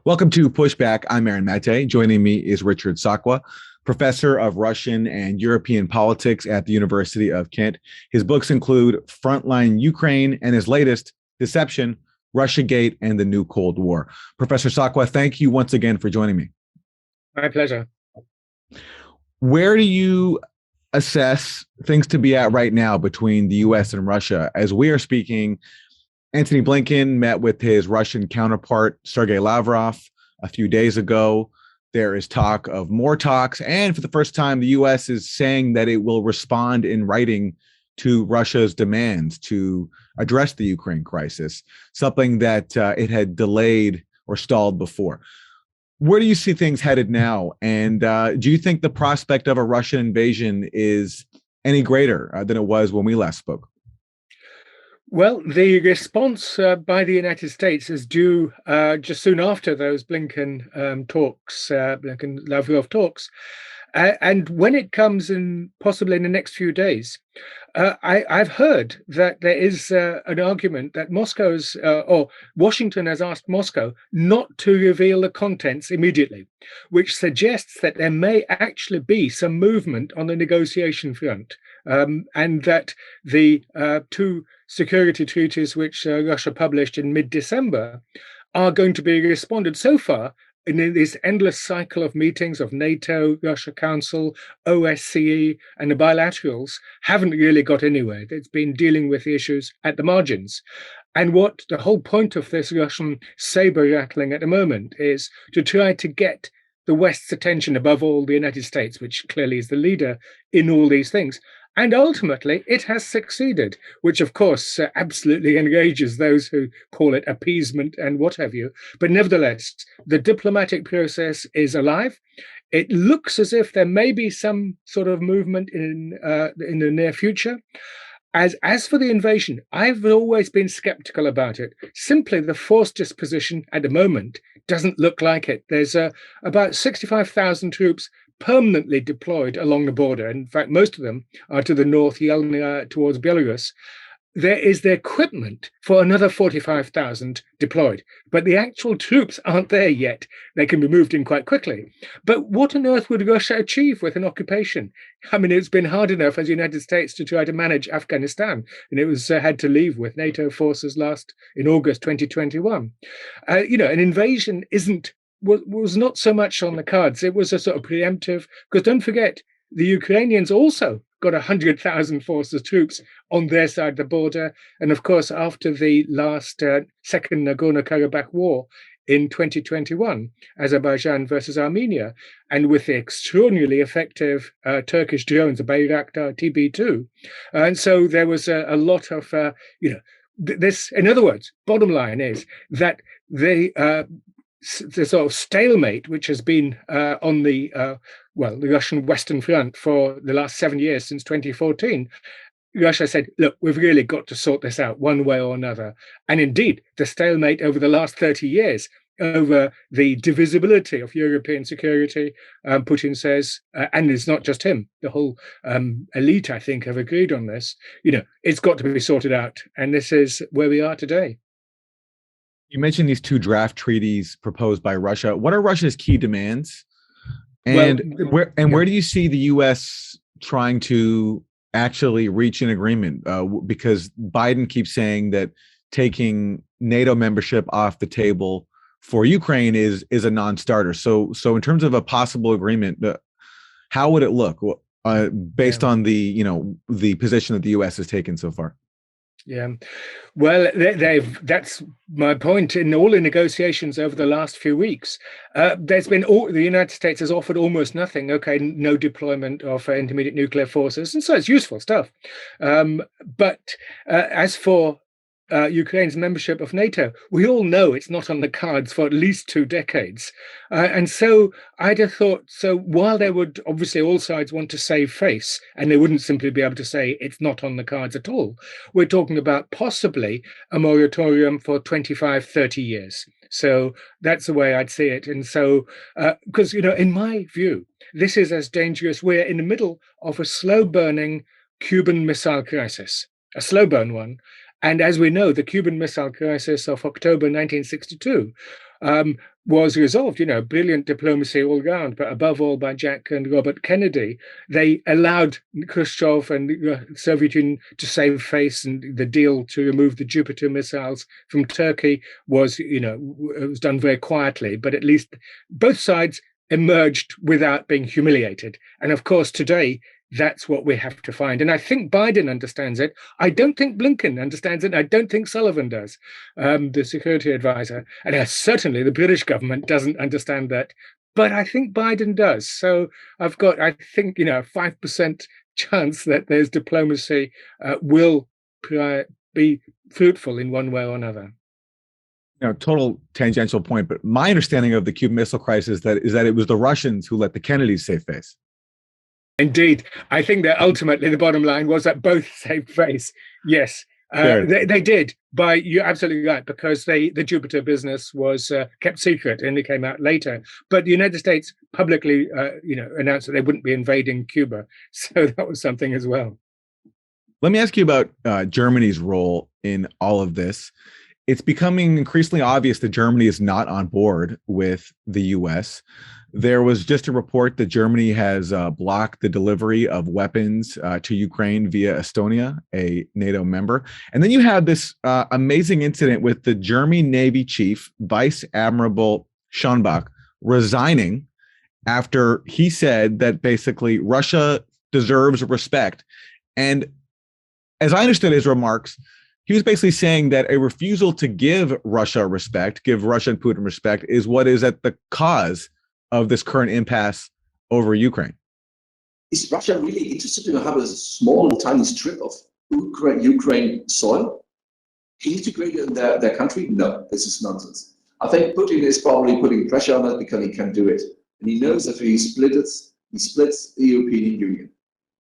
Welcome to Pushback. I'm Aaron Maté. Joining me is Richard Sakwa, professor of Russian and European politics at the University of Kent. His books include Frontline Ukraine and his latest, Deception, Russiagate and the New Cold War. Professor Sakwa, thank you once again for joining me. My pleasure. Where do you assess things to be at right now between the US and Russia? As we are speaking, Antony Blinken met with his Russian counterpart, Sergei Lavrov, a few days ago. There is talk of more talks. And for the first time, the US is saying that it will respond in writing to Russia's demands to address the Ukraine crisis, something that it had delayed or stalled before. Where do you see things headed now? And do you think the prospect of a Russian invasion is any greater than it was when we last spoke? Well, the response by the United States is due just soon after those Blinken-Lavrov talks. And when it comes in, possibly in the next few days, I've heard that there is an argument that Washington has asked Moscow not to reveal the contents immediately, which suggests that there may actually be some movement on the negotiation front, and that the two security treaties which Russia published in mid-December are going to be responded so far in this endless cycle of meetings of NATO, Russia Council, OSCE, and the bilaterals haven't really got anywhere. It's been dealing with the issues at the margins. And what the whole point of this Russian saber rattling at the moment is to try to get the West's attention, above all the United States, which clearly is the leader in all these things. And ultimately, it has succeeded, which, of course, absolutely enrages those who call it appeasement and what have you. But nevertheless, the diplomatic process is alive. It looks as if there may be some sort of movement in the near future. As for the invasion, I've always been skeptical about it. Simply, the force disposition at the moment doesn't look like it. There's about 65,000 troops permanently deployed along the border. In fact, most of them are to the north, Yelnya, towards Belarus. There is the equipment for another 45,000 deployed, but the actual troops aren't there yet. They can be moved in quite quickly. But what on earth would Russia achieve with an occupation? I mean, it's been hard enough as the United States to try to manage Afghanistan, and it was had to leave with NATO forces last in August 2021. An invasion was not so much on the cards. It was a sort of preemptive, because don't forget, the Ukrainians also got 100,000 forces troops on their side of the border. And of course, after the last second Nagorno-Karabakh war in 2021, Azerbaijan versus Armenia, and with the extraordinarily effective Turkish drones, the Bayraktar TB2. And so there was a lot of, this, in other words, bottom line is that the sort of stalemate which has been on the Russian Western Front for the last 7 years, since 2014, Russia said, look, we've really got to sort this out one way or another. And indeed, the stalemate over the last 30 years over the divisibility of European security, Putin says, and it's not just him, the whole elite, I think, have agreed on this, it's got to be sorted out. And this is where we are today. You mentioned these two draft treaties proposed by Russia. What are Russia's key demands? And where do you see the US trying to actually reach an agreement? Because Biden keeps saying that taking NATO membership off the table for Ukraine is a non-starter. So in terms of a possible agreement, how would it look based on the position that the US has taken so far? Yeah, well, that's my point. In all the negotiations over the last few weeks, the United States has offered almost nothing. Okay, no deployment of intermediate nuclear forces, and so it's useful stuff. But as for Ukraine's membership of NATO, we all know it's not on the cards for at least 2 decades. And so I'd have thought, so while they would obviously all sides want to save face, and they wouldn't simply be able to say it's not on the cards at all, we're talking about possibly a moratorium for 25, 30 years. So that's the way I'd see it. And so, because, in my view, this is as dangerous. We're in the middle of a slow burning Cuban Missile Crisis, a slow burn one. And as we know, the Cuban Missile Crisis of October 1962 was resolved. Brilliant diplomacy all round, but above all by Jack and Robert Kennedy. They allowed Khrushchev and the Soviet Union to save face, and the deal to remove the Jupiter missiles from Turkey was, it was done very quietly, but at least both sides emerged without being humiliated. And of course, today, that's what we have to find. And I think Biden understands it. I don't think Blinken understands it. I don't think Sullivan does, the security advisor. And certainly the British government doesn't understand that. But I think Biden does. So I've got, I think, 5% chance that there's diplomacy will be fruitful in one way or another. Total tangential point, but my understanding of the Cuban Missile Crisis is that it was the Russians who let the Kennedys save face. Indeed, I think that ultimately the bottom line was that both saved face. Yes, they did. But you're absolutely right, because the Jupiter business was kept secret and it came out later. But the United States publicly, announced that they wouldn't be invading Cuba, so that was something as well. Let me ask you about Germany's role in all of this. It's becoming increasingly obvious that Germany is not on board with the U.S. There was just a report that Germany has blocked the delivery of weapons to Ukraine via Estonia, a NATO member. And then you had this amazing incident with the German Navy chief, Vice Admiral Schonbach, resigning after he said that basically Russia deserves respect. And as I understood his remarks, he was basically saying that a refusal to give Russia respect, give Russia and Putin respect, is what is at the cause of this current impasse over Ukraine. Is Russia really interested to have a small, tiny strip of Ukraine soil integrated in their country? No, this is nonsense. I think Putin is probably putting pressure on it because he can do it. And he knows that if he splits the European Union.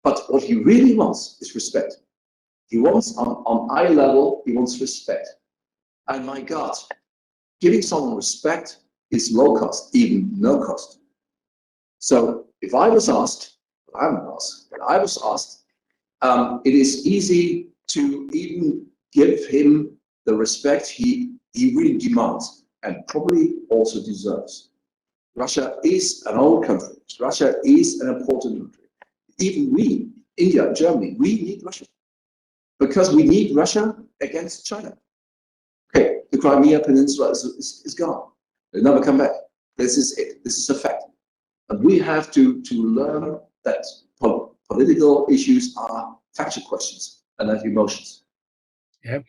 But what he really wants is respect. He wants, on eye level, he wants respect. And my God, giving someone respect is low cost, even no cost. So if I was asked, it is easy to even give him the respect he really demands and probably also deserves. Russia is an old country. Russia is an important country. Even we, India, Germany, we need Russia. Because we need Russia against China. Okay, the Crimea Peninsula is gone. They'll never come back. This is it. This is a fact. And we have to learn that political issues are factual questions and not emotions. Yeah,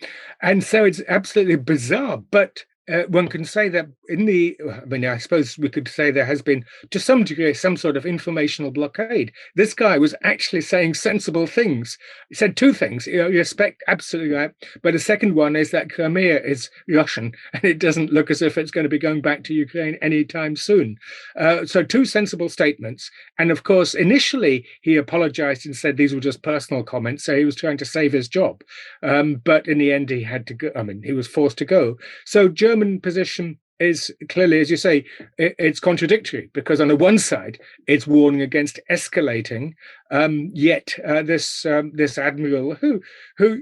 and so it's absolutely bizarre, but one can say that I suppose we could say there has been, to some degree, some sort of informational blockade. This guy was actually saying sensible things. He said two things, respect, absolutely right. But the second one is that Crimea is Russian, and it doesn't look as if it's going to be going back to Ukraine anytime soon. So two sensible statements. And of course, initially, he apologized and said these were just personal comments. So he was trying to save his job. But in the end, he had to go. He was forced to go. So German position is clearly, as you say, it's contradictory, because on the one side, it's warning against escalating, yet this admiral who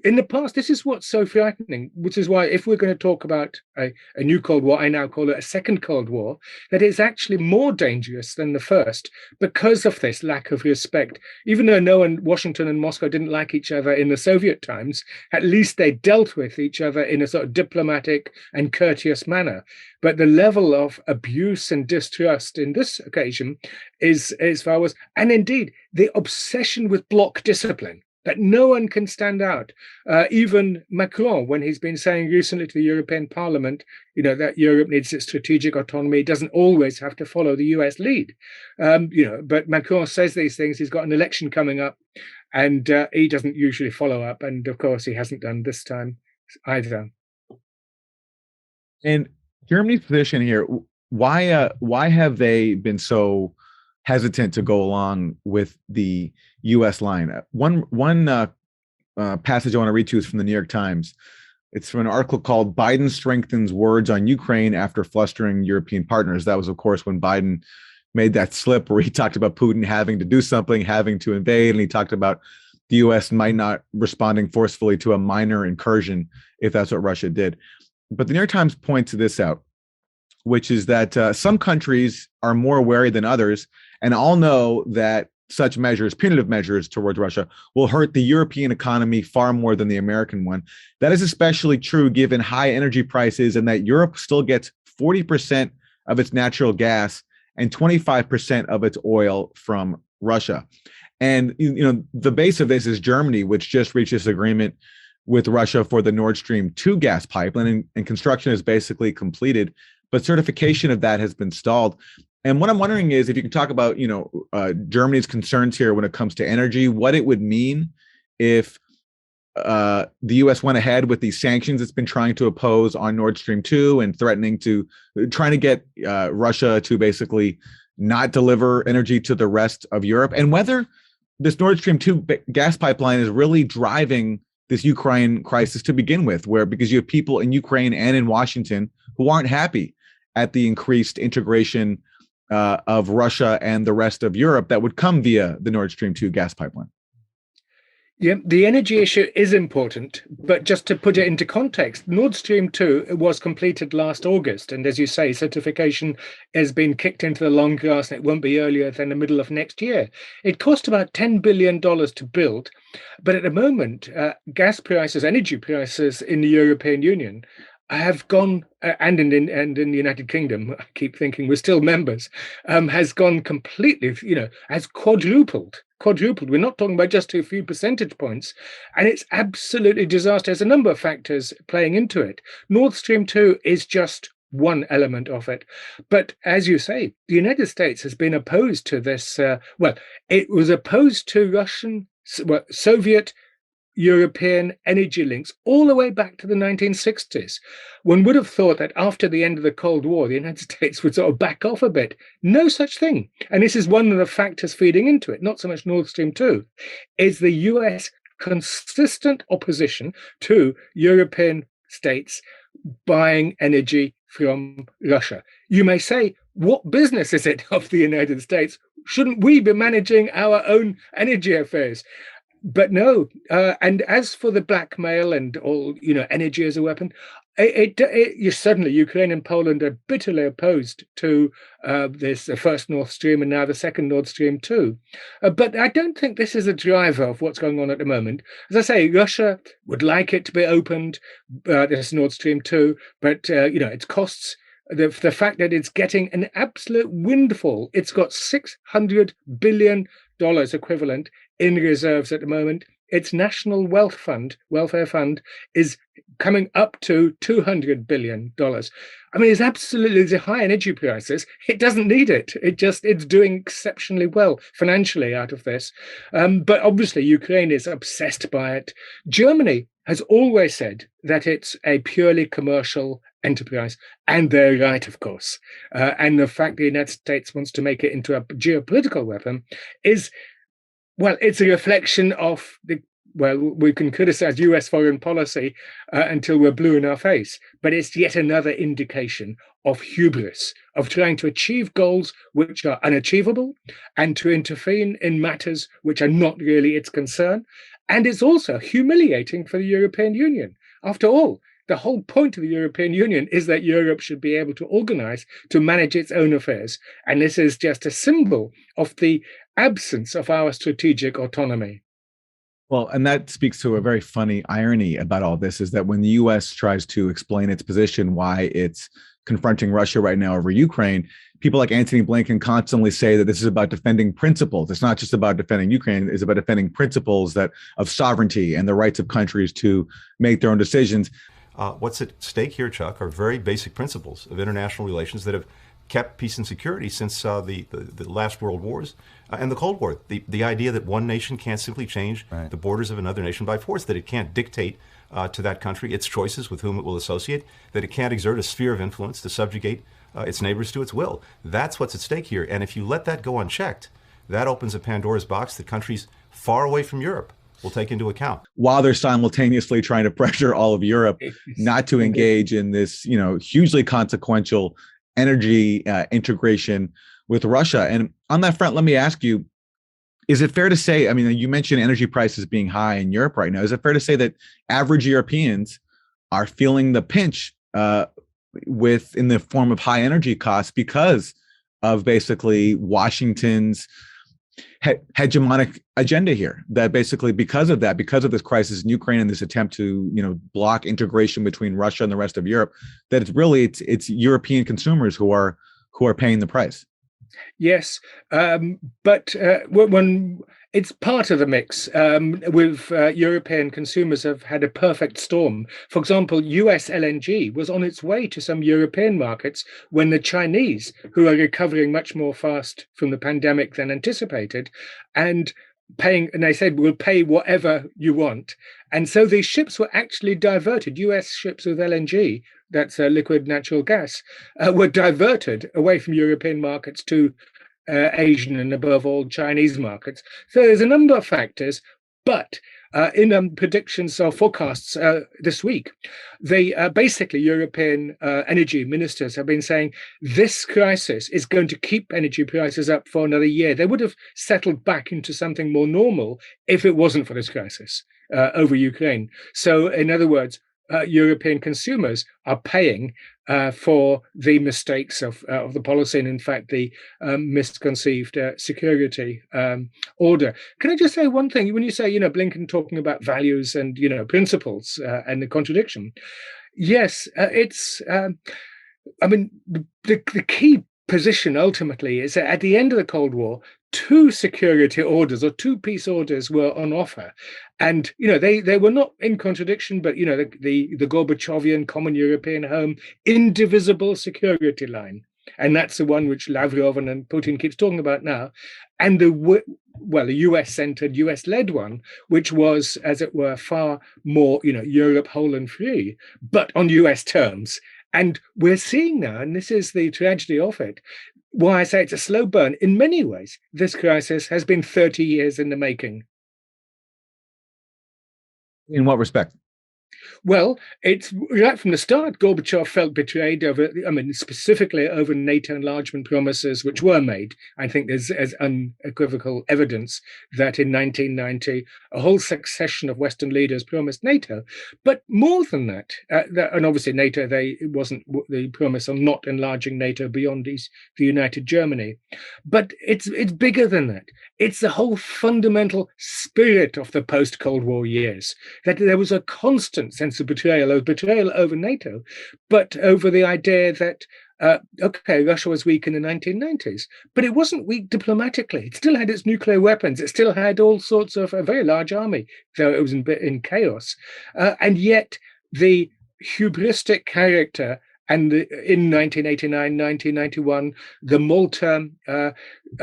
in the past, this is what's so frightening, which is why if we're going to talk about a new Cold War, I now call it a second Cold War, that is actually more dangerous than the first because of this lack of respect. Even though Washington and Moscow didn't like each other in the Soviet times, at least they dealt with each other in a sort of diplomatic and courteous manner. But the level of abuse and distrust in this occasion is far worse. And indeed, the obsession with bloc discipline, that no one can stand out. Even Macron, when he's been saying recently to the European Parliament, that Europe needs its strategic autonomy, doesn't always have to follow the US lead. But Macron says these things. He's got an election coming up, and he doesn't usually follow up. And of course, he hasn't done this time either. And Germany's position here, why have they been so hesitant to go along with the U.S. line? One passage I want to read to you is from the New York Times. It's from an article called "Biden Strengthens Words on Ukraine After Flustering European Partners." That was, of course, when Biden made that slip where he talked about Putin having to do something, having to invade, and he talked about the U.S. might not responding forcefully to a minor incursion if that's what Russia did. But the New York Times points this out. which is that some countries are more wary than others, and all know that such measures, punitive measures towards Russia, will hurt the European economy far more than the American one. That is especially true given high energy prices and that Europe still gets 40% of its natural gas and 25% of its oil from Russia. And the base of this is Germany, which just reached this agreement with Russia for the Nord Stream 2 gas pipeline, and construction is basically completed, but certification of that has been stalled. And what I'm wondering is if you can talk about, Germany's concerns here when it comes to energy, what it would mean if the U.S. went ahead with these sanctions it's been trying to oppose on Nord Stream 2 and trying to get Russia to basically not deliver energy to the rest of Europe, and whether this Nord Stream 2 gas pipeline is really driving this Ukraine crisis to begin with, because you have people in Ukraine and in Washington who aren't happy at the increased integration of Russia and the rest of Europe that would come via the Nord Stream 2 gas pipeline. Yeah, the energy issue is important, but just to put it into context, Nord Stream 2 was completed last August. And as you say, certification has been kicked into the long grass and it won't be earlier than the middle of next year. It cost about $10 billion to build. But at the moment, gas prices, energy prices in the European Union have gone, and in the United Kingdom, I keep thinking we're still members, has gone completely, has quadrupled. We're not talking about just a few percentage points, and it's absolutely disaster. There's a number of factors playing into it. Nord Stream 2 is just one element of it. But as you say, the United States has been opposed to this. It was opposed to Soviet European energy links all the way back to the 1960s. One would have thought that after the end of the Cold War, the United States would sort of back off a bit. No such thing. And this is one of the factors feeding into it, not so much Nord Stream 2, is the US consistent opposition to European states buying energy from Russia. You may say, what business is it of the United States? Shouldn't we be managing our own energy affairs? But no, and as for the blackmail and all, energy as a weapon, suddenly Ukraine and Poland are bitterly opposed to this first Nord Stream and now the second Nord Stream 2. But I don't think this is a driver of what's going on at the moment. As I say, Russia would like it to be opened, this Nord Stream 2, but its costs. The fact that it's getting an absolute windfall. It's got $600 billion equivalent in reserves at the moment. Its national welfare fund is coming up to $200 billion. I mean, it's absolutely the high energy prices. It doesn't need it. It's doing exceptionally well financially out of this. But obviously, Ukraine is obsessed by it. Germany has always said that it's a purely commercial enterprise, and they're right, of course. And the fact the United States wants to make it into a geopolitical weapon is, it's a reflection of we can criticize US foreign policy until we're blue in our face, but it's yet another indication of hubris, of trying to achieve goals which are unachievable and to intervene in matters which are not really its concern. And it's also humiliating for the European Union. After all, the whole point of the European Union is that Europe should be able to organize, to manage its own affairs. And this is just a symbol of the absence of our strategic autonomy. Well, and that speaks to a very funny irony about all this, is that when the U.S. tries to explain its position, why it's confronting Russia right now over Ukraine, people like Antony Blinken constantly say that this is about defending principles. It's not just about defending Ukraine, it's about defending principles of sovereignty and the rights of countries to make their own decisions. What's at stake here, Chuck, are very basic principles of international relations that have kept peace and security since the last world wars and the Cold War. The idea that one nation can't simply change the borders of another nation by force, that it can't dictate to that country its choices with whom it will associate, that it can't exert a sphere of influence to subjugate its neighbors to its will. That's what's at stake here. And if you let that go unchecked, that opens a Pandora's box that countries far away from Europe will take into account. While they're simultaneously trying to pressure all of Europe not to engage in this, hugely consequential energy integration with Russia. And on that front, let me ask you, is it fair to say, I mean, you mentioned energy prices being high in Europe right now. Is it fair to say that average Europeans are feeling the pinch in the form of high energy costs because of basically Washington's hegemonic agenda here. That basically because of this crisis in Ukraine and this attempt to block integration between Russia and the rest of Europe, that it's European consumers who are paying the price. Yes, but when it's part of the mix, with European consumers have had a perfect storm. For example, US LNG was on its way to some European markets when the Chinese, who are recovering much more fast from the pandemic than anticipated, and they said, we'll pay whatever you want. And so these ships were actually diverted. US ships with LNG, that's liquid natural gas, were diverted away from European markets to Asian and above all Chinese markets. So there's a number of factors, but in predictions or forecasts this week, they basically European energy ministers have been saying this crisis is going to keep energy prices up for another year. They would have settled back into something more normal if it wasn't for this crisis over Ukraine. So in other words, European consumers are paying for the mistakes of the policy and, in fact, the misconceived security order. Can I just say one thing? When you say, Blinken talking about values and, principles and the contradiction, yes, it's, the key position ultimately is that at the end of the Cold War, two security orders or two peace orders were on offer. And, they were not in contradiction, but, the Gorbachevian Common European Home indivisible security line. And that's the one which Lavrov and Putin keeps talking about now. And the US-centered, US-led one, which was, as it were, far more, Europe whole and free, but on US terms. And we're seeing now, and this is the tragedy of it, why I say it's a slow burn. In many ways, this crisis has been 30 years in the making. In what respect? Well, it's right from the start, Gorbachev felt betrayed specifically over NATO enlargement promises which were made. I think there's unequivocal evidence that in 1990, a whole succession of Western leaders promised NATO. But more than that, and obviously NATO, it wasn't the promise of not enlarging NATO beyond the United Germany. But it's bigger than that. It's the whole fundamental spirit of the post-Cold War years, that there was a constant sense of betrayal over NATO, but over the idea that, Russia was weak in the 1990s, but it wasn't weak diplomatically. It still had its nuclear weapons. It still had all sorts of a very large army, though it was in chaos. And yet the hubristic character and in 1989, 1991, the Malta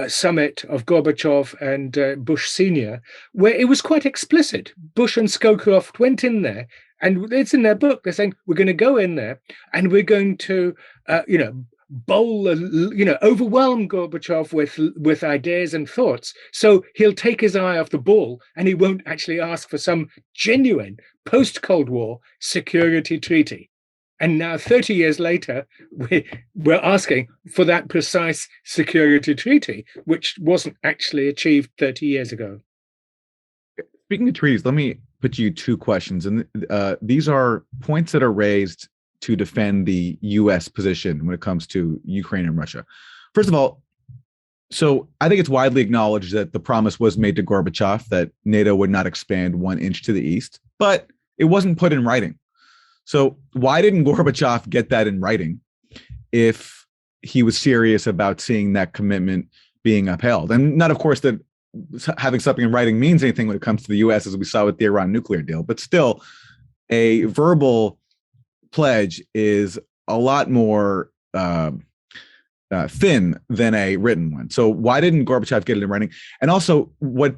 summit of Gorbachev and Bush Sr., where it was quite explicit. Bush and Scowcroft went in there, and it's in their book. They're saying, we're going to go in there and we're going to, overwhelm Gorbachev with ideas and thoughts. So he'll take his eye off the ball and he won't actually ask for some genuine post-Cold War security treaty. And now, 30 years later, we're asking for that precise security treaty, which wasn't actually achieved 30 years ago. Speaking of treaties, let me put you two questions. And these are points that are raised to defend the U.S. position when it comes to Ukraine and Russia. First of all, so I think it's widely acknowledged that the promise was made to Gorbachev that NATO would not expand 1 inch to the east, but it wasn't put in writing. So why didn't Gorbachev get that in writing if he was serious about seeing that commitment being upheld? And not, of course, that having something in writing means anything when it comes to the U.S., as we saw with the Iran nuclear deal. But still, a verbal pledge is a lot more thin than a written one. So why didn't Gorbachev get it in writing? And also, what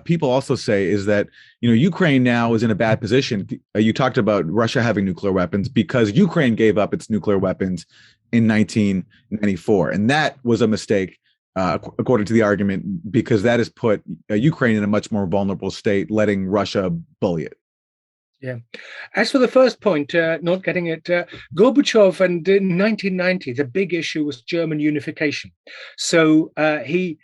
people also say is that Ukraine now is in a bad position. You talked about Russia having nuclear weapons because Ukraine gave up its nuclear weapons in 1994, and that was a mistake, according to the argument, because that has put Ukraine in a much more vulnerable state, letting Russia bully it. Yeah. As for the first point, not getting it, Gorbachev, and in 1990, the big issue was German unification. So he,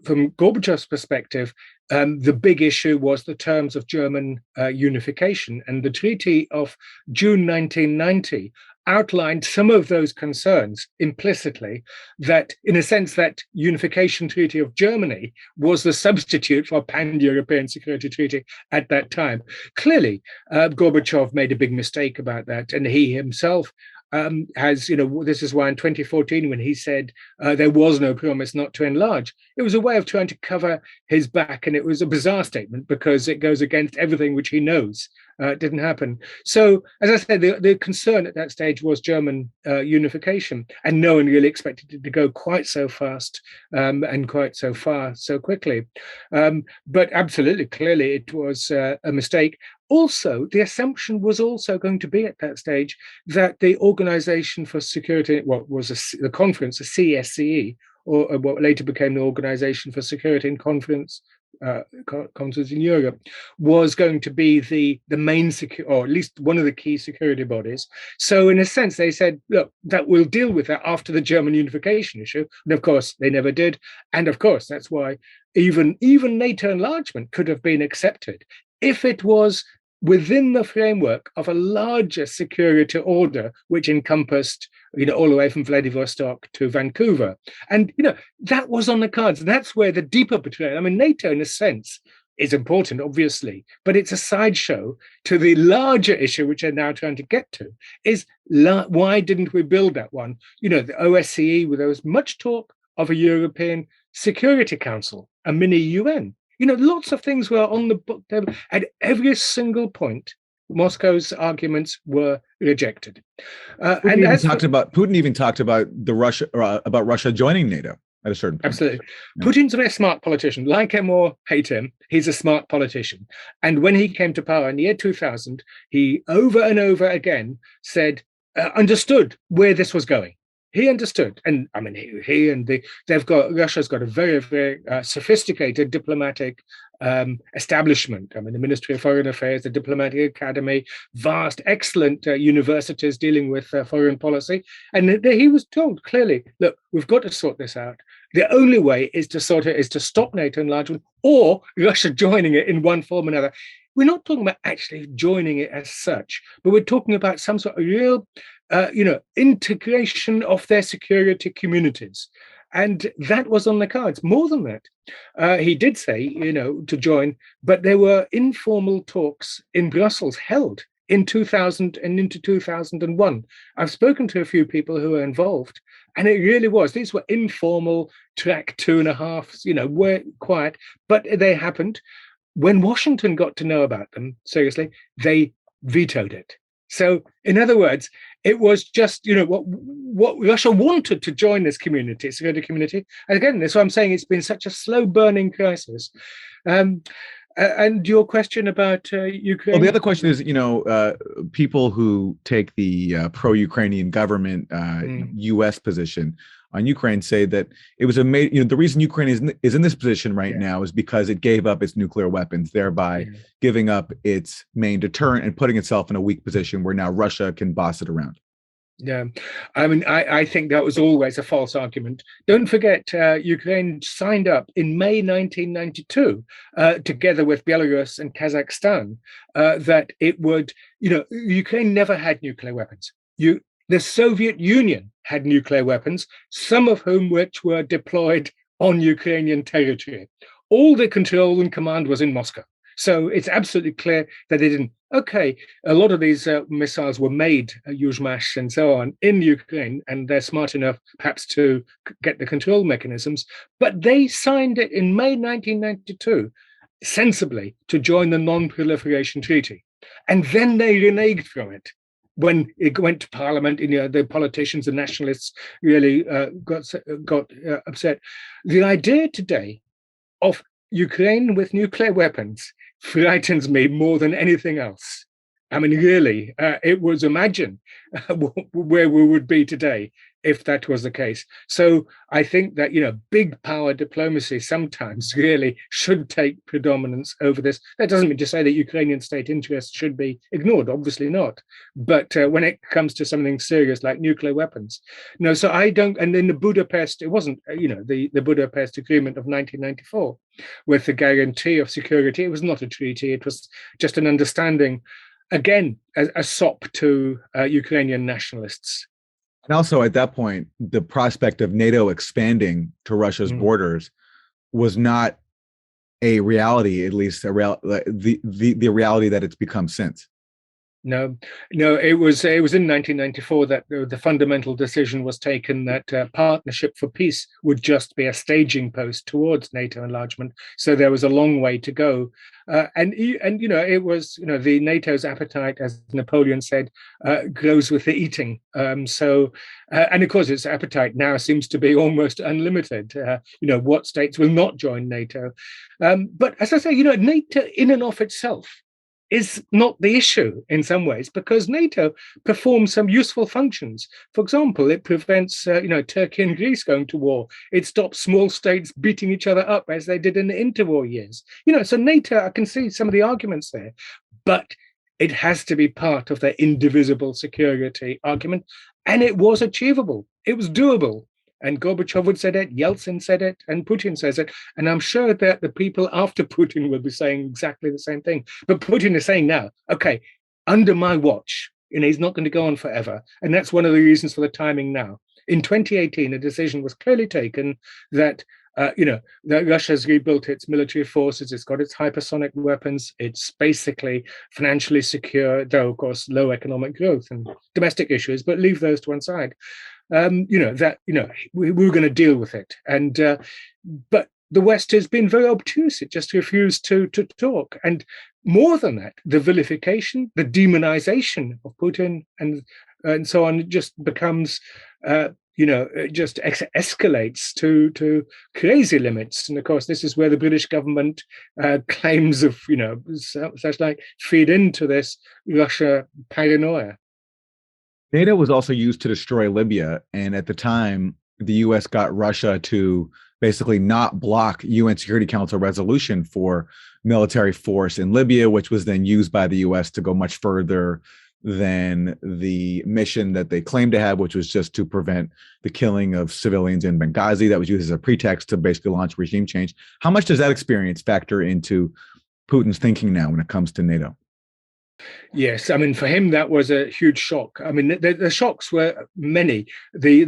from Gorbachev's perspective, the big issue was the terms of German unification. And the Treaty of June 1990 outlined some of those concerns implicitly, that in a sense that unification treaty of Germany was the substitute for a pan-European security treaty at that time. Clearly, Gorbachev made a big mistake about that, and he himself has, this is why in 2014, when he said there was no promise not to enlarge, it was a way of trying to cover his back. And it was a bizarre statement because it goes against everything which he knows didn't happen. So, as I said, the concern at that stage was German unification, and no one really expected it to go quite so fast and quite so far so quickly. But absolutely, clearly, it was a mistake. Also, the assumption was also going to be at that stage that the Organization for Security, what was the conference, the CSCE, or what later became the Organization for Security and Conference in Europe, was going to be the main or at least one of the key security bodies. So in a sense, they said, look, that we'll deal with that after the German unification issue. And of course, they never did. And of course, that's why even NATO enlargement could have been accepted if it was within the framework of a larger security order, which encompassed, all the way from Vladivostok to Vancouver. And, that was on the cards. That's where the deeper betrayal, NATO in a sense is important, obviously, but it's a sideshow to the larger issue, which they're now trying to get to, is why didn't we build that one? The OSCE, where there was much talk of a European Security Council, a mini UN. Lots of things were on the book table. At every single point, Moscow's arguments were rejected. Putin even talked about Russia joining NATO at a certain point. Absolutely. Yeah. Putin's a very smart politician. Like him or hate him, he's a smart politician. And when he came to power in the year 2000, he over and over again understood where this was going. He understood, and Russia's got a very, very sophisticated diplomatic establishment. The Ministry of Foreign Affairs, the Diplomatic Academy, vast, excellent universities dealing with foreign policy. And he was told clearly, look, we've got to sort this out. The only way is to stop NATO enlargement or Russia joining it in one form or another. We're not talking about actually joining it as such, but we're talking about some sort of real integration of their security communities. And that was on the cards. More than that, he did say, to join, but there were informal talks in Brussels held in 2000 and into 2001. I've spoken to a few people who were involved, and it really was. These were informal, track 2.5, were quiet, but they happened. When Washington got to know about them, seriously, they vetoed it. So, in other words, it was just, what Russia wanted to join this community, security community. And again, that's why I'm saying it's been such a slow burning crisis. And your question about Ukraine? Well, the other question is, people who take the pro-Ukrainian government U.S. position on Ukraine say that it was the reason Ukraine is in this position right now is because it gave up its nuclear weapons, thereby giving up its main deterrent and putting itself in a weak position where now Russia can boss it around. Yeah, I think that was always a false argument. Don't forget, Ukraine signed up in May 1992, together with Belarus and Kazakhstan, that it would, Ukraine never had nuclear weapons. The Soviet Union had nuclear weapons, some of which were deployed on Ukrainian territory. All the control and command was in Moscow. So it's absolutely clear that they didn't. Okay, a lot of these missiles were made, Yuzhmash and so on, in Ukraine, and they're smart enough perhaps to get the control mechanisms. But they signed it in May 1992, sensibly, to join the Non-Proliferation Treaty. And then they reneged from it. When it went to Parliament, the politicians, the nationalists really got upset. The idea today of Ukraine with nuclear weapons frightens me more than anything else. Really, it was imagine where we would be today if that was the case. So I think that, big power diplomacy sometimes really should take predominance over this. That doesn't mean to say that Ukrainian state interests should be ignored, obviously not. But when it comes to something serious like nuclear weapons, no, so I don't, and in the Budapest, it wasn't, the Budapest Agreement of 1994 with the guarantee of security, it was not a treaty, it was just an understanding. again, a sop to Ukrainian nationalists. And also at that point, the prospect of NATO expanding to Russia's borders was not a reality, at least the reality that it's become since. No, it was in 1994 that the fundamental decision was taken that Partnership for Peace would just be a staging post towards NATO enlargement. So there was a long way to go, and it was the NATO's appetite, as Napoleon said, grows with the eating. And of course its appetite now seems to be almost unlimited. What states will not join NATO? But as I say, NATO in and of itself is not the issue in some ways, because NATO performs some useful functions. For example, it prevents Turkey and Greece going to war. It stops small states beating each other up as they did in the interwar years. So NATO, I can see some of the arguments there, but it has to be part of the indivisible security argument, and it was achievable. It was doable. And Gorbachev would said it, Yeltsin said it, and Putin says it. And I'm sure that the people after Putin will be saying exactly the same thing. But Putin is saying now, okay, under my watch, he's not going to go on forever. And that's one of the reasons for the timing now. In 2018, a decision was clearly taken that that Russia's rebuilt its military forces. It's got its hypersonic weapons. It's basically financially secure, though, of course, low economic growth and domestic issues, but leave those to one side. We were going to deal with it. But the West has been very obtuse. It just refused to talk. And more than that, the vilification, the demonization of Putin and so on just becomes it just escalates to crazy limits. And of course, this is where the British government claims of, such like feed into this Russia paranoia. NATO was also used to destroy Libya. And at the time, the US got Russia to basically not block UN Security Council resolution for military force in Libya, which was then used by the US to go much further than the mission that they claimed to have, which was just to prevent the killing of civilians in Benghazi. That was used as a pretext to basically launch regime change. How much does that experience factor into Putin's thinking now when it comes to NATO? Yes, I mean, for him, that was a huge shock. I mean, the shocks were many. The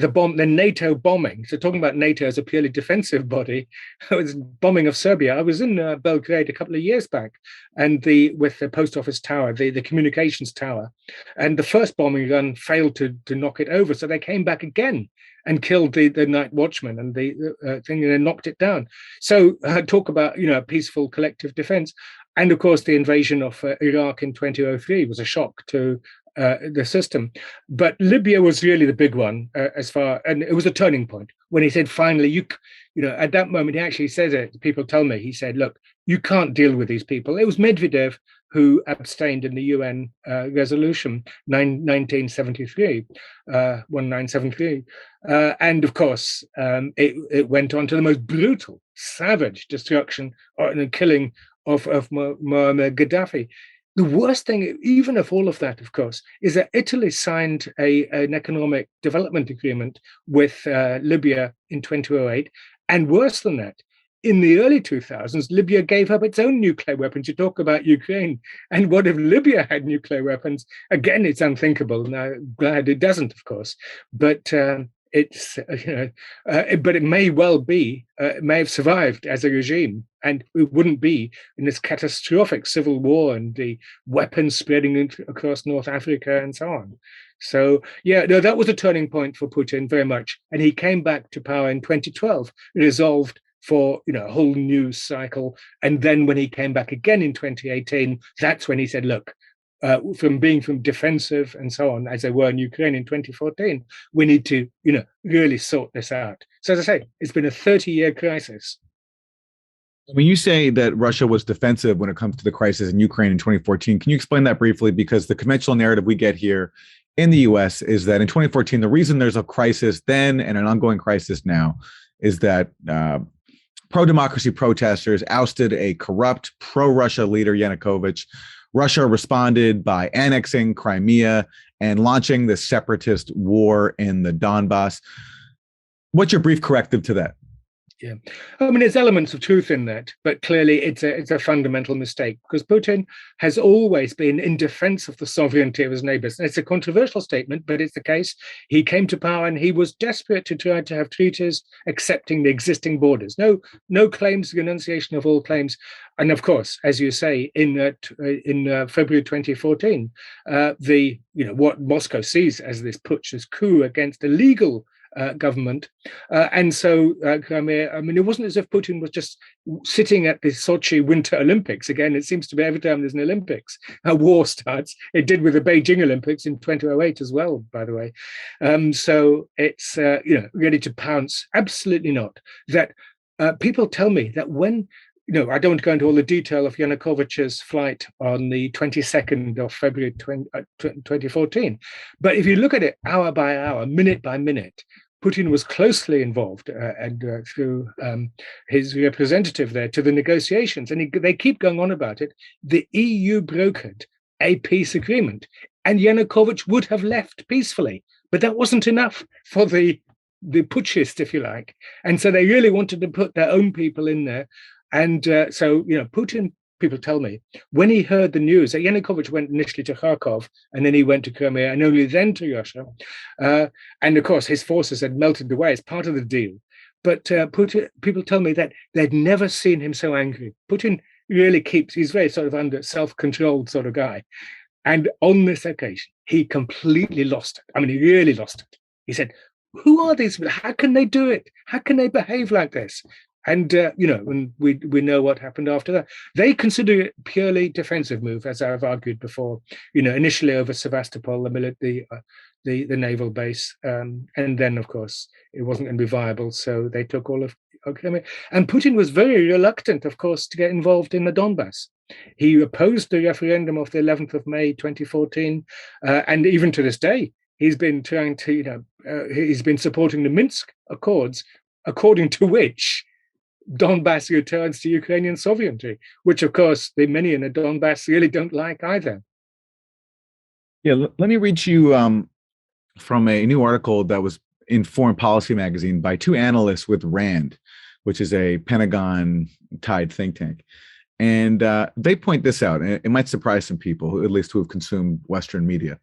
NATO bombing. So talking about NATO as a purely defensive body, it was bombing of Serbia. I was in Belgrade a couple of years back, and with the post office tower, the communications tower, and the first bombing run failed to knock it over. So they came back again and killed the night watchman and the thing, and knocked it down. So talk about peaceful collective defense. And of course, the invasion of Iraq in 2003 was a shock to the system. But Libya was really the big one and it was a turning point when he said, finally, at that moment, he actually said it. People tell me, he said, look, you can't deal with these people. It was Medvedev who abstained in the UN resolution 1973, 1973. And of course, it went on to the most brutal, savage destruction and killing of Muammar Gaddafi. The worst thing, even of all of that, of course, is that Italy signed an economic development agreement with Libya in 2008. And worse than that, in the early 2000s, Libya gave up its own nuclear weapons. You talk about Ukraine. And what if Libya had nuclear weapons? Again, it's unthinkable. Now, glad it doesn't, of course. But but it may well be, it may have survived as a regime, and it wouldn't be in this catastrophic civil war and the weapons spreading across North Africa and so on. So, that was a turning point for Putin very much. And he came back to power in 2012, resolved for a whole new cycle. And then when he came back again in 2018, that's when he said, look, from defensive and so on, as they were in Ukraine in 2014, we need to, really sort this out. So as I say, it's been a 30-year crisis. When you say that Russia was defensive when it comes to the crisis in Ukraine in 2014, can you explain that briefly? Because the conventional narrative we get here in the US is that in 2014, the reason there's a crisis then and an ongoing crisis now is that pro-democracy protesters ousted a corrupt pro-Russia leader, Yanukovych. Russia responded by annexing Crimea and launching the separatist war in the Donbass. What's your brief corrective to that? Yeah, I mean, there's elements of truth in that, but clearly it's a fundamental mistake, because Putin has always been in defense of the sovereignty of his neighbors. And it's a controversial statement, but it's the case. He came to power and he was desperate to try to have treaties accepting the existing borders. No claims, renunciation of all claims. And of course, as you say, in February 2014, what Moscow sees as this putsch, this coup against a legal government. And so Crimea, I mean, it wasn't as if Putin was just sitting at the Sochi Winter Olympics. Again, it seems to be every time there's an Olympics, a war starts. It did with the Beijing Olympics in 2008 as well, by the way. So it's, ready to pounce. Absolutely not. That people tell me that when, I don't want to go into all the detail of Yanukovych's flight on the 22nd of February 2014. But if you look at it hour by hour, minute by minute, Putin was closely involved through his representative there to the negotiations. And they keep going on about it. The EU brokered a peace agreement, and Yanukovych would have left peacefully. But that wasn't enough for the putschist, if you like. And so they really wanted to put their own people in there. And so, Putin, people tell me, when he heard the news that Yanukovych went initially to Kharkov, and then he went to Crimea, and only then to Russia. And of course, his forces had melted away as part of the deal. But Putin, people tell me that they'd never seen him so angry. Putin really he's very sort of self-controlled sort of guy. And on this occasion, he completely lost it. I mean, he really lost it. He said, who are these people? How can they do it? How can they behave like this? And, and we know what happened after that. They consider it purely defensive move, as I've argued before, initially over Sevastopol, the naval base. And then, of course, it wasn't going to be viable. So they took all of Crimea. And Putin was very reluctant, of course, to get involved in the Donbass. He opposed the referendum of the 11th of May, 2014. And even to this day, he's been trying to, he's been supporting the Minsk Accords, according to which Donbass returns to Ukrainian sovereignty, which, of course, many in the Donbass really don't like either. Yeah, let me read you from a new article that was in Foreign Policy magazine by two analysts with RAND, which is a Pentagon-tied think tank. And they point this out, and it might surprise some people, at least who have consumed Western media.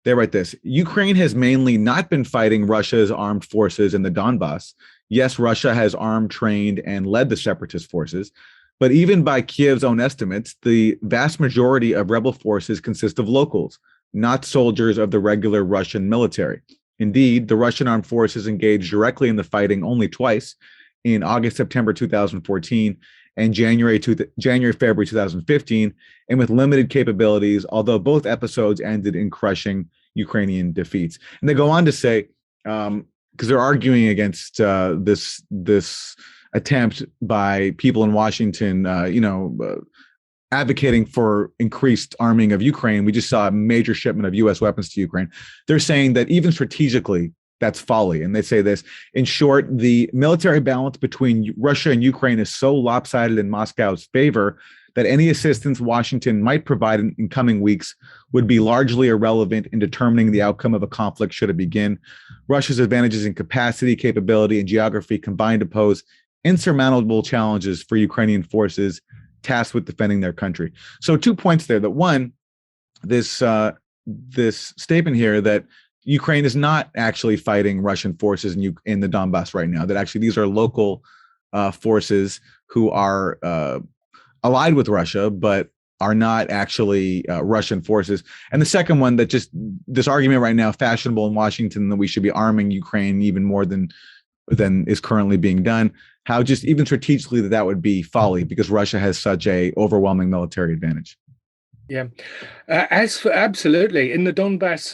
They write this: Ukraine has mainly not been fighting Russia's armed forces in the Donbass. Yes, Russia has armed, trained, and led the separatist forces. But even by Kiev's own estimates, the vast majority of rebel forces consist of locals, not soldiers of the regular Russian military. Indeed, the Russian armed forces engaged directly in the fighting only twice, in August, September 2014, and January, February 2015, and with limited capabilities, although both episodes ended in crushing Ukrainian defeats. And they go on to say, because they're arguing against this attempt by people in Washington, advocating for increased arming of Ukraine. We just saw a major shipment of U.S. weapons to Ukraine. They're saying that even strategically, that's folly. And they say this: in short, the military balance between Russia and Ukraine is so lopsided in Moscow's favor that any assistance Washington might provide in coming weeks would be largely irrelevant in determining the outcome of a conflict should it begin. Russia's advantages in capacity, capability, and geography combine to pose insurmountable challenges for Ukrainian forces tasked with defending their country. So 2 points there. That one, this statement here that Ukraine is not actually fighting Russian forces in the Donbass right now, that actually these are local forces who are allied with Russia, but are not actually Russian forces. And the second one, that just this argument right now, fashionable in Washington, that we should be arming Ukraine even more than is currently being done. How just even strategically that would be folly, because Russia has such a overwhelming military advantage. Yeah, absolutely. In the Donbass,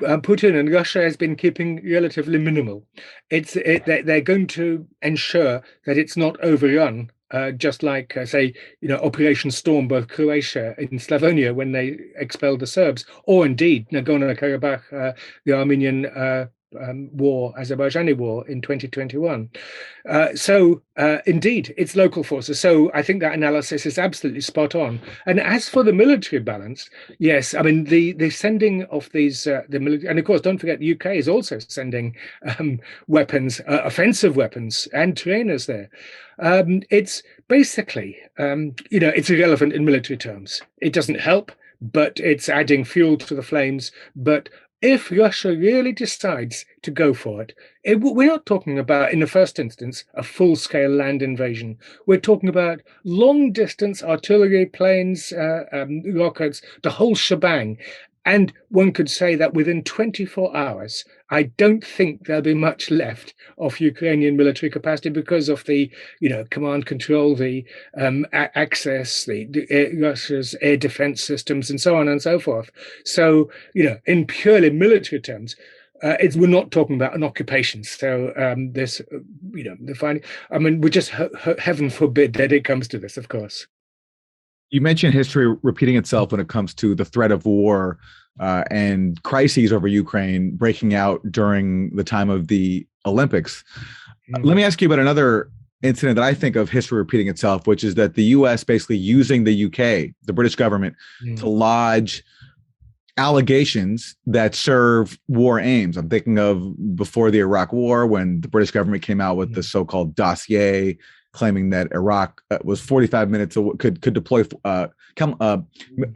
Putin and Russia has been keeping relatively minimal. They're going to ensure that it's not overrun, just like, say, Operation Storm, both Croatia and Slavonia, when they expelled the Serbs, or indeed Nagorno-Karabakh, the Armenian war, Azerbaijani war in 2021. Indeed, it's local forces. So I think that analysis is absolutely spot on. And as for the military balance, yes, I mean, the sending of these, the military, and of course, don't forget, the UK is also sending weapons, offensive weapons and trainers there. It's basically, it's irrelevant in military terms. It doesn't help, but it's adding fuel to the flames. But if Russia really decides to go for it, we're not talking about, in the first instance, a full-scale land invasion. We're talking about long-distance artillery, planes, rockets, the whole shebang. And one could say that within 24 hours, I don't think there'll be much left of Ukrainian military capacity because of the, command control, the access, Russia's air defense systems, and so on and so forth. So, in purely military terms, we're not talking about an occupation. So the finding. I mean, we just heaven forbid that it comes to this, of course. You mentioned history repeating itself when it comes to the threat of war and crises over Ukraine breaking out during the time of the Olympics. Let me ask you about another incident that I think of history repeating itself, which is that the U.S. basically using the UK, the British government, to lodge allegations that serve war aims. I'm thinking of before the Iraq War, when the British government came out with the so-called dossier, claiming that Iraq was 45 minutes could deploy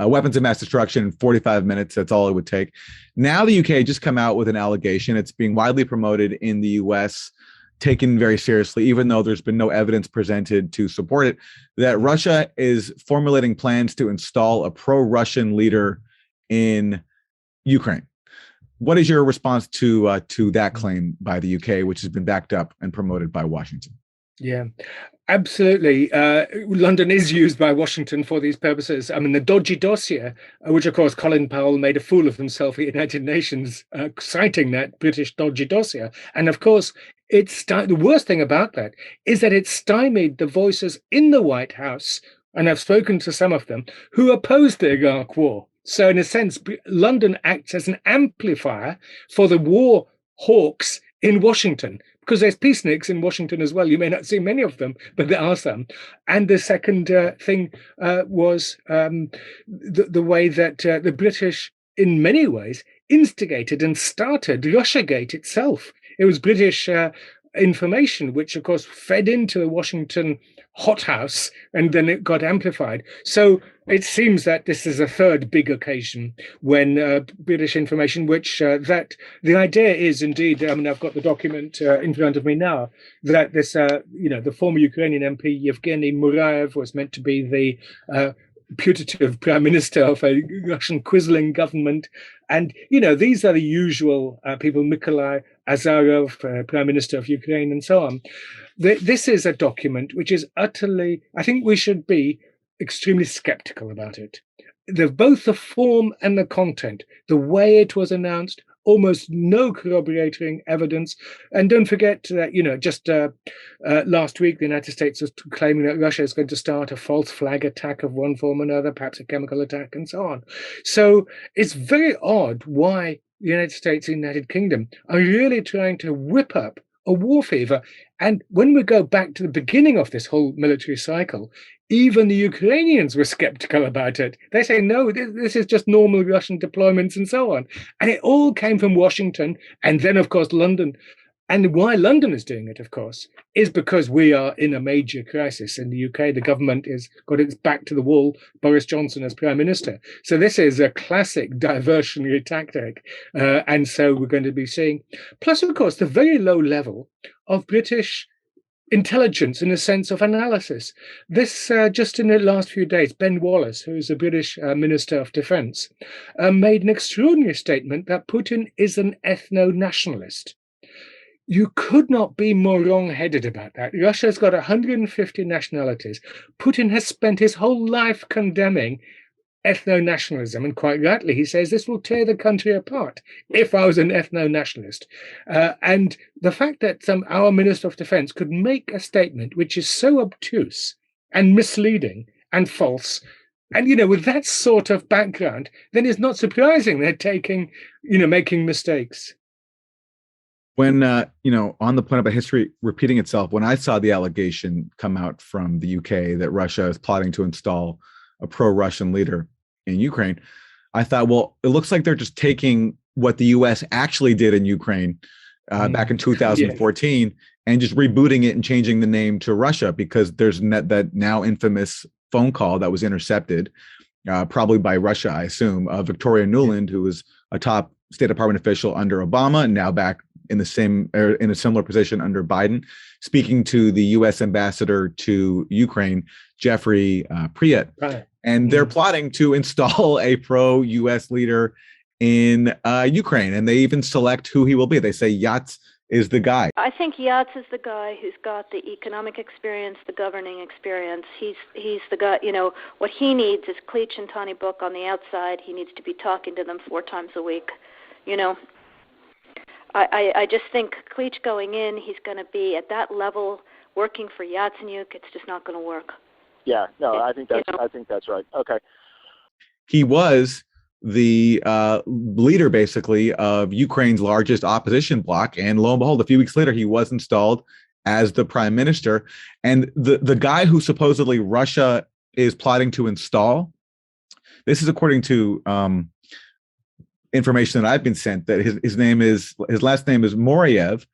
weapons of mass destruction in 45 minutes. That's all it would take. Now the UK just come out with an allegation. It's being widely promoted in the US, taken very seriously, even though there's been no evidence presented to support it, that Russia is formulating plans to install a pro-Russian leader in Ukraine. What is your response to that claim by the UK, which has been backed up and promoted by Washington? Yeah, absolutely. London is used by Washington for these purposes. I mean, the dodgy dossier, which of course Colin Powell made a fool of himself at the United Nations, citing that British dodgy dossier. And of course, the worst thing about that is that it stymied the voices in the White House, and I've spoken to some of them, who opposed the Iraq war. So in a sense, London acts as an amplifier for the war hawks in Washington, because there's peaceniks in Washington as well. You may not see many of them, but there are some. And the second thing was the way that the British, in many ways, instigated and started Russiagate itself. It was British information, which of course fed into the Washington hothouse, and then it got amplified. So it seems that this is a third big occasion when British information, which that the idea is indeed, I mean, I've got the document in front of me now, that this, the former Ukrainian MP Yevgeny Murayev was meant to be the putative prime minister of a Russian quisling government. And, these are the usual people, Mykolai Azarov, prime minister of Ukraine, and so on. This is a document which is utterly, I think we should be extremely skeptical about it. Both the form and the content, the way it was announced, almost no corroborating evidence. And don't forget that, just last week, the United States was claiming that Russia is going to start a false flag attack of one form or another, perhaps a chemical attack, and so on. So it's very odd why the United States and the United Kingdom are really trying to whip up a war fever. And when we go back to the beginning of this whole military cycle, even the Ukrainians were skeptical about it. They say, no, this is just normal Russian deployments and so on. And it all came from Washington. And then, of course, London. And why London is doing it, of course, is because we are in a major crisis in the UK. The government has got its back to the wall, Boris Johnson as Prime Minister. So this is a classic diversionary tactic. And so we're going to be seeing, plus, of course, the very low level of British intelligence in a sense of analysis. This, just in the last few days, Ben Wallace, who is the British Minister of Defence, made an extraordinary statement that Putin is an ethno-nationalist. You could not be more wrong-headed about that. Russia's got 150 nationalities. Putin has spent his whole life condemning ethno-nationalism, and quite rightly he says this will tear the country apart if I was an ethno-nationalist. And the fact that our Minister of Defence could make a statement which is so obtuse and misleading and false, and with that sort of background, then it's not surprising they're making mistakes. When on the point about history repeating itself, when I saw the allegation come out from the UK that Russia is plotting to install a pro-Russian leader in Ukraine, I thought, well, it looks like they're just taking what the US actually did in Ukraine back in Yeah. 2014 and just rebooting it and changing the name to Russia, because there's that now infamous phone call that was intercepted, probably by Russia, I assume, Victoria Nuland, who was a top State Department official under Obama, and now back in a similar position under Biden, speaking to the U.S. ambassador to Ukraine, Jeffrey Priyat. Right. And they're plotting to install a pro-U.S. leader in Ukraine, and they even select who he will be. They say Yats is the guy. I think Yats is the guy who's got the economic experience, the governing experience. He's the guy, what he needs is Klitsch and Tony Book on the outside. He needs to be talking to them 4 times a week, I just think Klitsch going in, he's going to be at that level working for Yatsenyuk. It's just not going to work. Yeah, no, I think that's right. Okay. He was the leader, basically, of Ukraine's largest opposition bloc, and lo and behold, a few weeks later, he was installed as the prime minister. And the guy who supposedly Russia is plotting to install, this is according to information that I've been sent, that his last name is Moriev,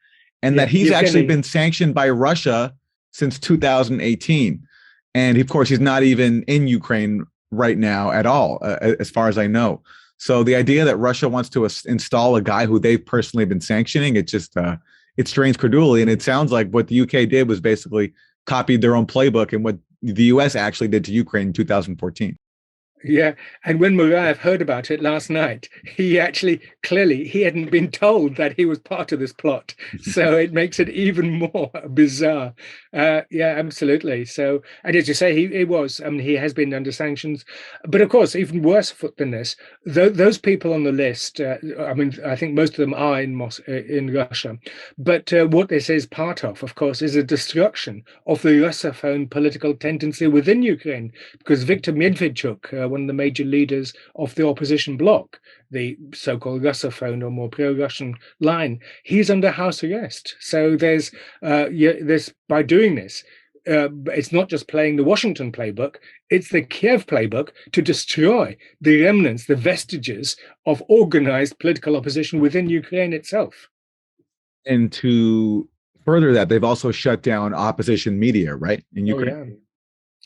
and that he's actually been sanctioned by Russia since 2018. And of course, he's not even in Ukraine right now at all, as far as I know. So the idea that Russia wants to install a guy who they've personally been sanctioning, it strains credulity. And it sounds like what the UK did was basically copied their own playbook and what the US actually did to Ukraine in 2014. Yeah, and when Murayev heard about it last night, he actually he hadn't been told that he was part of this plot, so it makes it even more bizarre. Yeah, absolutely. So, and as you say, he has been under sanctions, but of course, even worse than this, those people on the list. I think most of them are in Russia, but what this is part of course, is a destruction of the Russophone political tendency within Ukraine, because Viktor Medvedchuk, one of the major leaders of the opposition bloc, the so-called Russophone or more pro-Russian line, he's under house arrest. So there's by doing this, it's not just playing the Washington playbook, it's the Kiev playbook to destroy the remnants, the vestiges of organized political opposition within Ukraine itself. And to further that, they've also shut down opposition media, right, in Ukraine? Oh, yeah.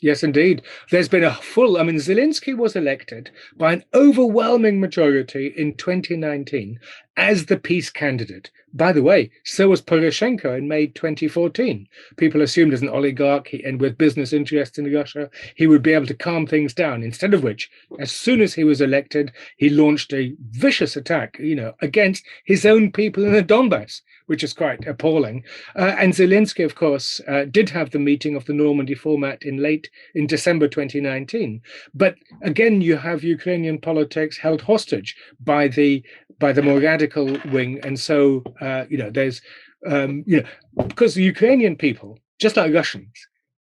Yes, indeed. There's been Zelensky was elected by an overwhelming majority in 2019 as the peace candidate. By the way, so was Poroshenko in May 2014. People assumed as an oligarch and with business interests in Russia, he would be able to calm things down. Instead of which, as soon as he was elected, he launched a vicious attack, against his own people in the Donbass, which is quite appalling. And Zelensky, of course, did have the meeting of the Normandy format in December 2019. But again, you have Ukrainian politics held hostage by the more radical wing, and so there's because the Ukrainian people, just like Russians,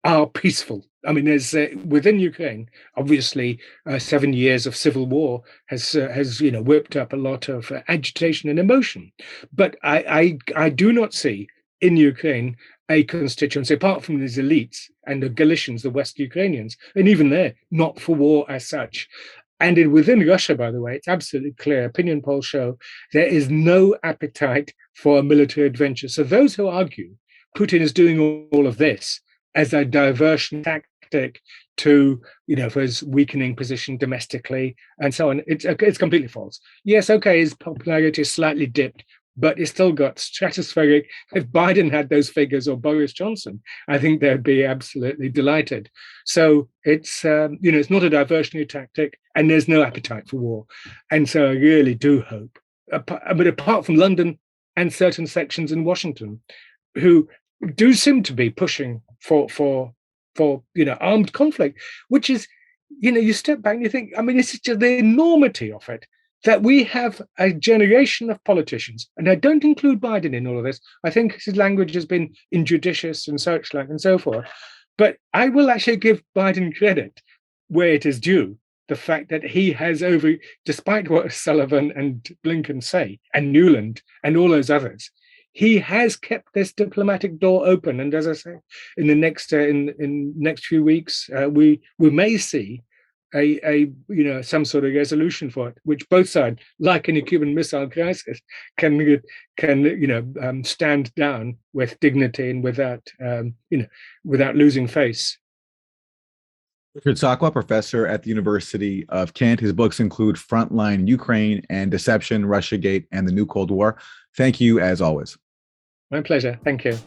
are peaceful. I mean, there's within Ukraine, obviously, 7 years of civil war has whipped up a lot of agitation and emotion. But I do not see in Ukraine a constituency, apart from these elites and the Galicians, the West Ukrainians, and even they're not for war as such. And within Russia, by the way, it's absolutely clear, opinion polls show there is no appetite for a military adventure. So those who argue Putin is doing all of this as a diversion tactic to, for his weakening position domestically and so on, it's completely false. Yes, okay, his popularity is slightly dipped, but it's still got stratospheric. If Biden had those figures or Boris Johnson, I think they'd be absolutely delighted. So it's, it's not a diversionary tactic, and there's no appetite for war. And so I really do hope, but apart from London and certain sections in Washington, who do seem to be pushing for armed conflict, which is, you step back and you think, this is just the enormity of it. That we have a generation of politicians, and I don't include Biden in all of this. I think his language has been injudicious and such like and so forth. But I will actually give Biden credit where it is due. The fact that he has despite what Sullivan and Blinken say, and Newland and all those others, he has kept this diplomatic door open. And as I say, in the next next few weeks, we may see a some sort of resolution for it, which both sides, like in a Cuban Missile Crisis, can stand down with dignity and without losing face. Richard Sakwa, professor at the University of Kent. His books include Frontline Ukraine and Deception, Russiagate, and the New Cold War. Thank you, as always. My pleasure. Thank you.